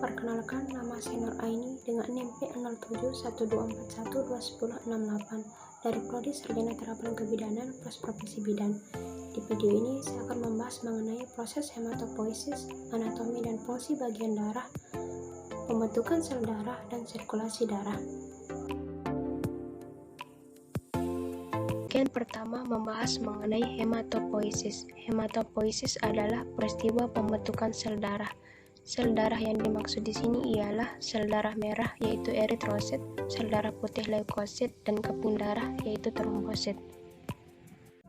Perkenalkan, nama Senur Aini dengan NIM P0712412068 dari Prodi Sarjana Terapan Kebidanan Pros Profesi Bidan. Di video ini saya akan membahas mengenai proses hematopoiesis, anatomi dan fungsi bagian darah, pembentukan sel darah, dan sirkulasi darah. Bagian pertama membahas mengenai hematopoiesis. Hematopoiesis adalah peristiwa pembentukan sel darah. Sel darah yang dimaksud di sini ialah sel darah merah yaitu eritrosit, sel darah putih leukosit, dan keping darah yaitu trombosit.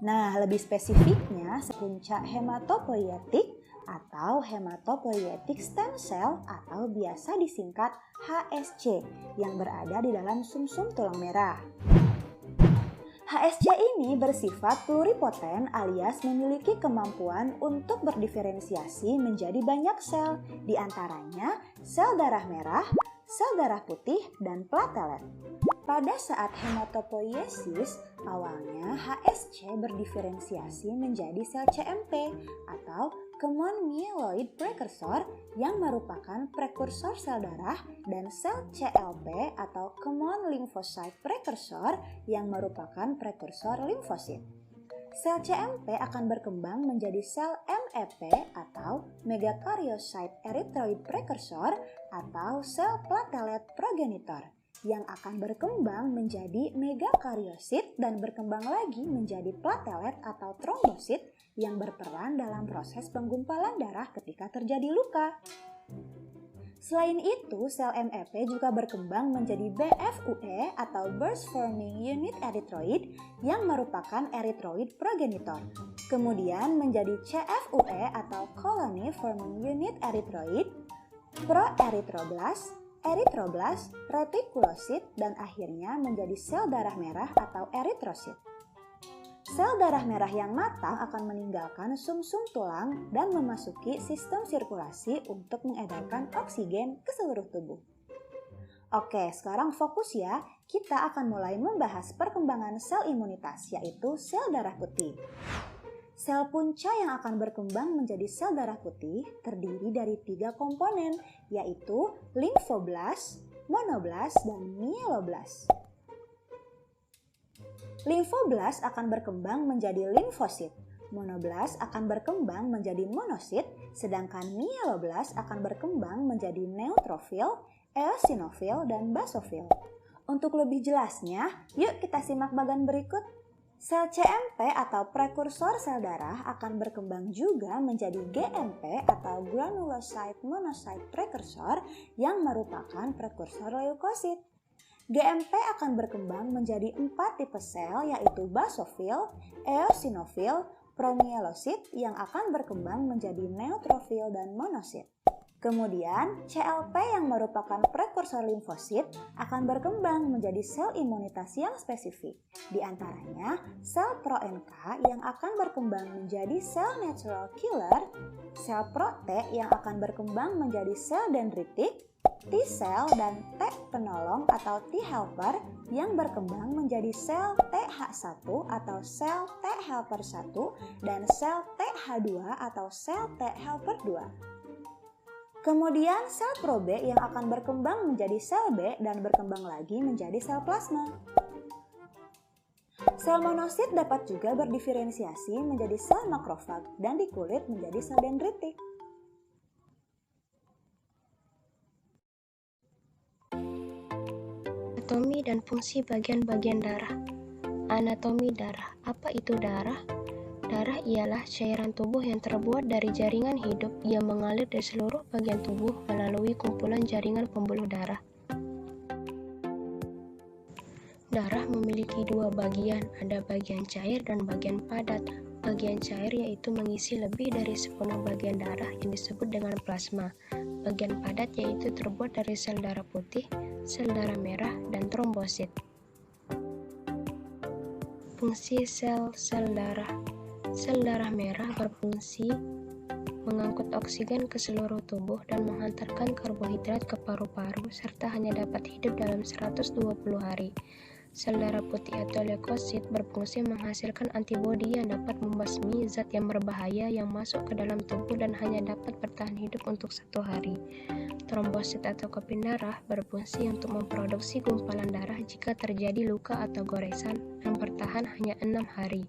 Nah, lebih spesifiknya puncak hematopoietik atau hematopoietic stem cell atau biasa disingkat HSC yang berada di dalam sumsum tulang merah. HSC ini bersifat pluripoten alias memiliki kemampuan untuk berdiferensiasi menjadi banyak sel, diantaranya sel darah merah, sel darah putih, dan platelet. Pada saat hematopoiesis, awalnya HSC berdiferensiasi menjadi sel CMP atau Common Myeloid Precursor yang merupakan prekursor sel darah dan sel CLP atau Common Lymphocyte Precursor yang merupakan prekursor limfosit. Sel CMP akan berkembang menjadi sel MEP atau Megakaryocyte Erythroid Precursor atau sel platelet progenitor yang akan berkembang menjadi megakaryosit dan berkembang lagi menjadi platelet atau trombosit yang berperan dalam proses penggumpalan darah ketika terjadi luka. Selain itu, sel MEP juga berkembang menjadi BFUE atau Burst Forming Unit Erythroid yang merupakan erythroid progenitor. Kemudian menjadi CFUE atau Colony Forming Unit Erythroid, Proerythroblast, eritroblast, retikulosit, dan akhirnya menjadi sel darah merah atau eritrosit. Sel darah merah yang matang akan meninggalkan sumsum tulang dan memasuki sistem sirkulasi untuk mengedarkan oksigen ke seluruh tubuh. Oke, sekarang fokus ya. Kita akan mulai membahas perkembangan sel imunitas, yaitu sel darah putih. Sel punca yang akan berkembang menjadi sel darah putih terdiri dari 3 komponen, yaitu limfoblast, monoblast, dan mieloblast. Limfoblast akan berkembang menjadi limfosit, monoblast akan berkembang menjadi monosit, sedangkan mieloblast akan berkembang menjadi neutrofil, eosinofil, dan basofil. Untuk lebih jelasnya, yuk kita simak bagian berikut. Sel CMP atau prekursor sel darah akan berkembang juga menjadi GMP atau Granulocyte Monocyte Precursor yang merupakan prekursor leukosit. GMP akan berkembang menjadi 4 tipe sel yaitu basofil, eosinofil, promyelosit yang akan berkembang menjadi neutrofil dan monosit. Kemudian, CLP yang merupakan prekursor limfosit akan berkembang menjadi sel imunitas yang spesifik. Di antaranya, sel pro-NK yang akan berkembang menjadi sel natural killer, sel pro-T yang akan berkembang menjadi sel dendritik, T-cell dan T penolong atau T helper yang berkembang menjadi sel TH1 atau sel T helper 1 dan sel TH2 atau sel T helper 2. Kemudian sel pro B yang akan berkembang menjadi sel B dan berkembang lagi menjadi sel plasma. Sel monosit dapat juga berdiferensiasi menjadi sel makrofag dan di kulit menjadi sel dendritik. Anatomi dan fungsi bagian-bagian darah. Anatomi darah. Apa itu darah? Darah ialah cairan tubuh yang terbuat dari jaringan hidup yang mengalir dari seluruh bagian tubuh melalui kumpulan jaringan pembuluh darah. Darah memiliki 2 bagian, ada bagian cair dan bagian padat. Bagian cair yaitu mengisi lebih dari sepenuh bagian darah yang disebut dengan plasma. Bagian padat yaitu terbuat dari sel darah putih, sel darah merah, dan trombosit. Fungsi sel darah. Sel darah merah berfungsi mengangkut oksigen ke seluruh tubuh dan menghantarkan karbohidrat ke paru-paru serta hanya dapat hidup dalam 120 hari. Sel darah putih atau leukosit berfungsi menghasilkan antibodi yang dapat membasmi zat yang berbahaya yang masuk ke dalam tubuh dan hanya dapat bertahan hidup untuk 1 hari. Trombosit atau keping darah berfungsi untuk memproduksi gumpalan darah jika terjadi luka atau goresan dan bertahan hanya 6 hari.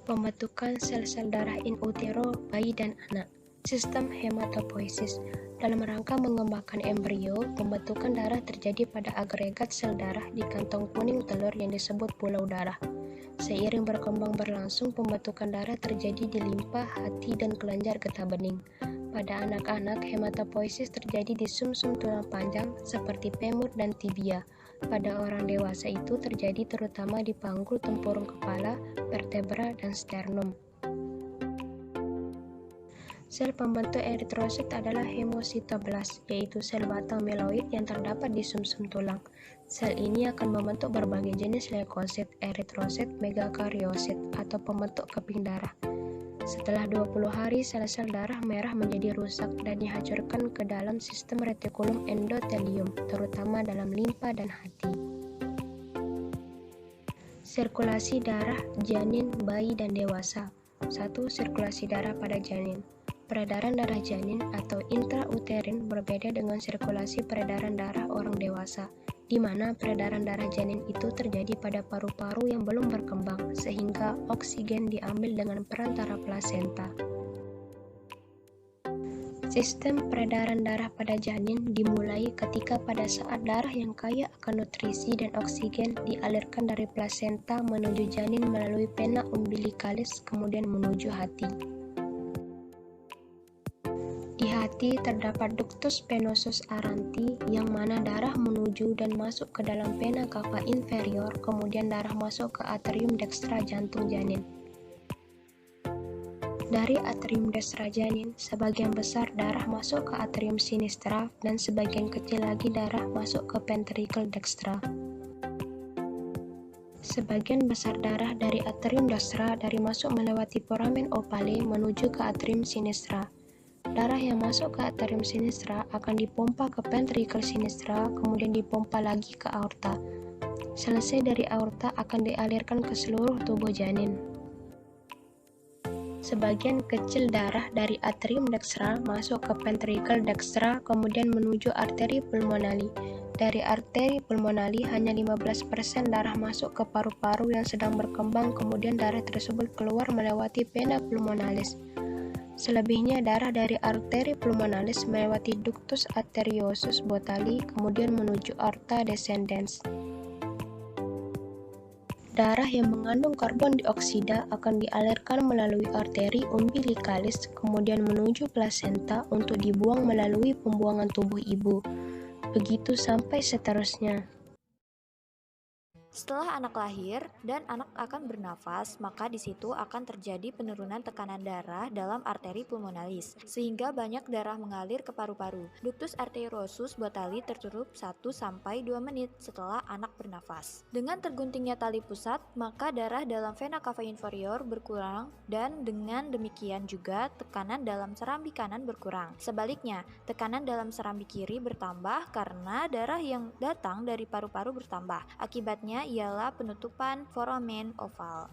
Pembentukan sel-sel darah in utero bayi dan anak. Sistem hematopoiesis. Dalam rangka mengembangkan embrio, pembentukan darah terjadi pada agregat sel darah di kantong kuning telur yang disebut pulau darah. Seiring berkembang berlangsung, pembentukan darah terjadi di limpa, hati, dan kelenjar getah bening. Pada anak-anak, hematopoiesis terjadi di sumsum tulang panjang seperti femur dan tibia. Pada orang dewasa itu terjadi terutama di panggul tempurung kepala, vertebra, dan sternum. Sel pembentuk eritrosit adalah hemositoblas, yaitu sel batang mieloid yang terdapat di sumsum tulang. Sel ini akan membentuk berbagai jenis leukosit, eritrosit, megakariosit, atau pembentuk keping darah. Setelah 20 hari, sel-sel darah merah menjadi rusak dan dihancurkan ke dalam sistem retikulum endotelium, terutama dalam limpa dan hati. Sirkulasi darah janin, bayi, dan dewasa. 1. Sirkulasi darah pada janin. Peredaran darah janin atau intrauterin berbeda dengan sirkulasi peredaran darah orang dewasa, di mana peredaran darah janin itu terjadi pada paru-paru yang belum berkembang, sehingga oksigen diambil dengan perantara plasenta. Sistem peredaran darah pada janin dimulai ketika pada saat darah yang kaya akan nutrisi dan oksigen dialirkan dari plasenta menuju janin melalui vena umbilicalis kemudian menuju hati. Di hati terdapat ductus venosus aranti yang mana darah menuju dan masuk ke dalam vena cava inferior, kemudian darah masuk ke atrium dextra jantung janin. Dari atrium dextra janin, sebagian besar darah masuk ke atrium sinistra dan sebagian kecil lagi darah masuk ke ventricle dextra. Sebagian besar darah dari atrium dextra masuk melewati foramen ovale menuju ke atrium sinistra. Darah yang masuk ke atrium sinistra akan dipompa ke ventricle sinistra, kemudian dipompa lagi ke aorta. Selesai dari aorta akan dialirkan ke seluruh tubuh janin. Sebagian kecil darah dari atrium dextra masuk ke ventricle dextra, kemudian menuju arteri pulmonali. Dari arteri pulmonali hanya 15% darah masuk ke paru-paru yang sedang berkembang, kemudian darah tersebut keluar melewati vena pulmonalis. Selebihnya darah dari arteri pulmonalis melewati ductus arteriosus botali kemudian menuju aorta descendens. Darah yang mengandung karbon dioksida akan dialirkan melalui arteri umbilicalis kemudian menuju plasenta untuk dibuang melalui pembuangan tubuh ibu. Begitu sampai seterusnya. Setelah anak lahir dan anak akan bernafas, maka di situ akan terjadi penurunan tekanan darah dalam arteri pulmonalis, sehingga banyak darah mengalir ke paru-paru. Ductus arteriosus botali tertutup 1-2 menit setelah anak bernafas. Dengan terguntingnya tali pusat, maka darah dalam vena cava inferior berkurang dan dengan demikian juga tekanan dalam serambi kanan berkurang. Sebaliknya, tekanan dalam serambi kiri bertambah karena darah yang datang dari paru-paru bertambah. Akibatnya ialah penutupan foramen oval.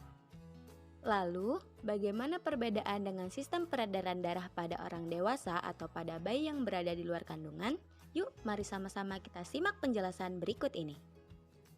Lalu, bagaimana perbedaan dengan sistem peredaran darah pada orang dewasa atau pada bayi yang berada di luar kandungan? Yuk, mari sama-sama kita simak penjelasan berikut ini.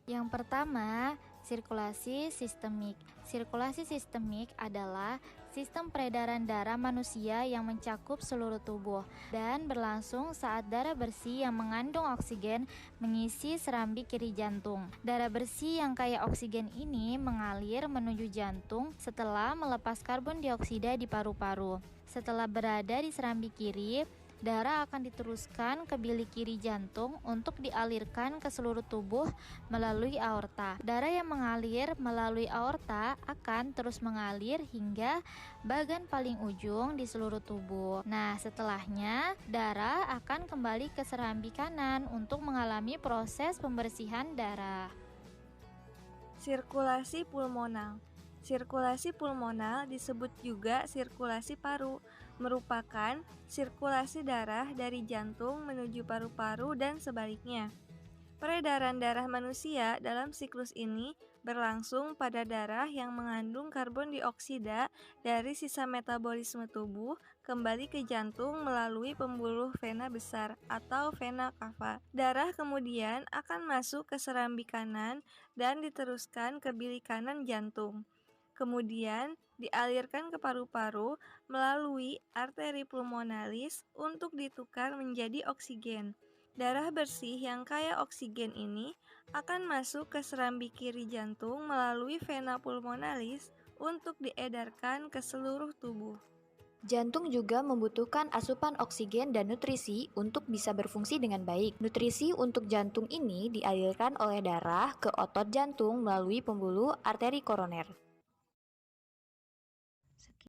Yang pertama, sirkulasi sistemik. Sirkulasi sistemik adalah sistem peredaran darah manusia yang mencakup seluruh tubuh dan berlangsung saat darah bersih yang mengandung oksigen mengisi serambi kiri jantung. Darah bersih yang kaya oksigen ini mengalir menuju jantung setelah melepas karbon dioksida di paru-paru. Setelah berada di serambi kiri, darah akan diteruskan ke bilik kiri jantung untuk dialirkan ke seluruh tubuh melalui aorta. Darah yang mengalir melalui aorta akan terus mengalir hingga bagian paling ujung di seluruh tubuh. Nah, setelahnya darah akan kembali ke serambi kanan untuk mengalami proses pembersihan darah. Sirkulasi pulmonal. Sirkulasi pulmonal disebut juga sirkulasi paru, merupakan sirkulasi darah dari jantung menuju paru-paru dan sebaliknya. Peredaran darah manusia dalam siklus ini berlangsung pada darah yang mengandung karbon dioksida dari sisa metabolisme tubuh kembali ke jantung melalui pembuluh vena besar atau vena cava. Darah kemudian akan masuk ke serambi kanan dan diteruskan ke bilik kanan jantung. Kemudian dialirkan ke paru-paru melalui arteri pulmonalis untuk ditukar menjadi oksigen. Darah bersih yang kaya oksigen ini akan masuk ke serambi kiri jantung melalui vena pulmonalis untuk diedarkan ke seluruh tubuh. Jantung juga membutuhkan asupan oksigen dan nutrisi untuk bisa berfungsi dengan baik. Nutrisi untuk jantung ini dialirkan oleh darah ke otot jantung melalui pembuluh arteri koroner.